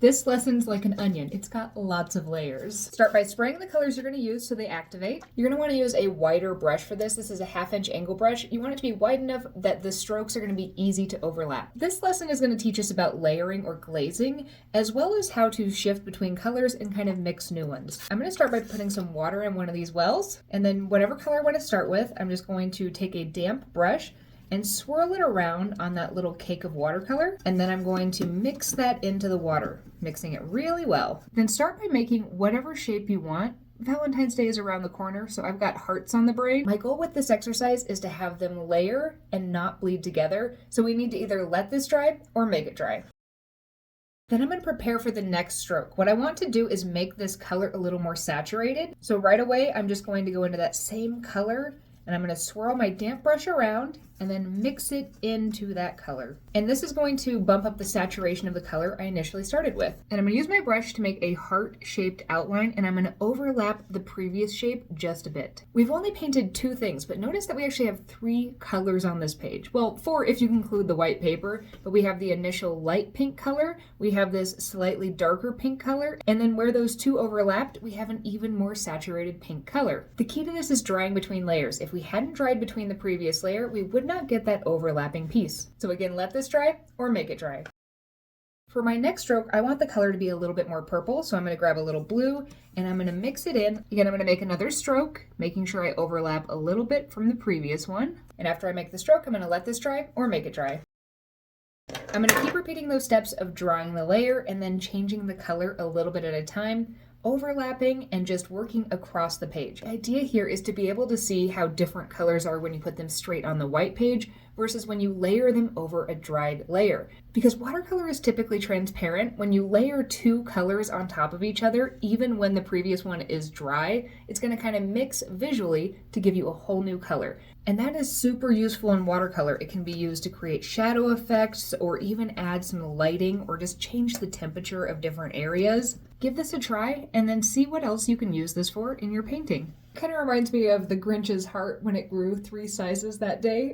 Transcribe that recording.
This lesson's like an onion. It's got lots of layers. Start by spraying the colors you're going to use so they activate. You're going to want to use a wider brush for this. This is a 1/2 inch angle brush. You want it to be wide enough that the strokes are going to be easy to overlap. This lesson is going to teach us about layering or glazing, as well as how to shift between colors and kind of mix new ones. I'm going to start by putting some water in one of these wells, and then whatever color I want to start with, I'm just going to take a damp brush and swirl it around on that little cake of watercolor, and then I'm going to mix that into the water, mixing it really well. Then start by making whatever shape you want. Valentine's Day is around the corner, so I've got hearts on the brain. My goal with this exercise is to have them layer and not bleed together, so we need to either let this dry or make it dry. Then I'm going to prepare for the next stroke. What I want to do is make this color a little more saturated. So right away, I'm just going to go into that same color, and I'm going to swirl my damp brush around and then mix it into that color. And this is going to bump up the saturation of the color I initially started with. And I'm going to use my brush to make a heart-shaped outline, and I'm going to overlap the previous shape just a bit. We've only painted 2 things, but notice that we actually have 3 colors on this page. Well, 4 if you include the white paper, but we have the initial light pink color, we have this slightly darker pink color, and then where those 2 overlapped, we have an even more saturated pink color. The key to this is drying between layers. If we hadn't dried between the previous layer, we would not get that overlapping piece. So again, let this dry or make it dry. For my next stroke, I want the color to be a little bit more purple, so I'm going to grab a little blue and I'm going to mix it in. Again, I'm going to make another stroke, making sure I overlap a little bit from the previous one. And after I make the stroke, I'm going to let this dry or make it dry. I'm going to keep repeating those steps of drawing the layer and then changing the color a little bit at a time, overlapping and just working across the page. The idea here is to be able to see how different colors are when you put them straight on the white page versus when you layer them over a dried layer. Because watercolor is typically transparent, when you layer 2 colors on top of each other, even when the previous one is dry, it's going to kind of mix visually to give you a whole new color. And that is super useful in watercolor. It can be used to create shadow effects or even add some lighting or just change the temperature of different areas. Give this a try and then see what else you can use this for in your painting. Kind of reminds me of the Grinch's heart when it grew 3 sizes that day.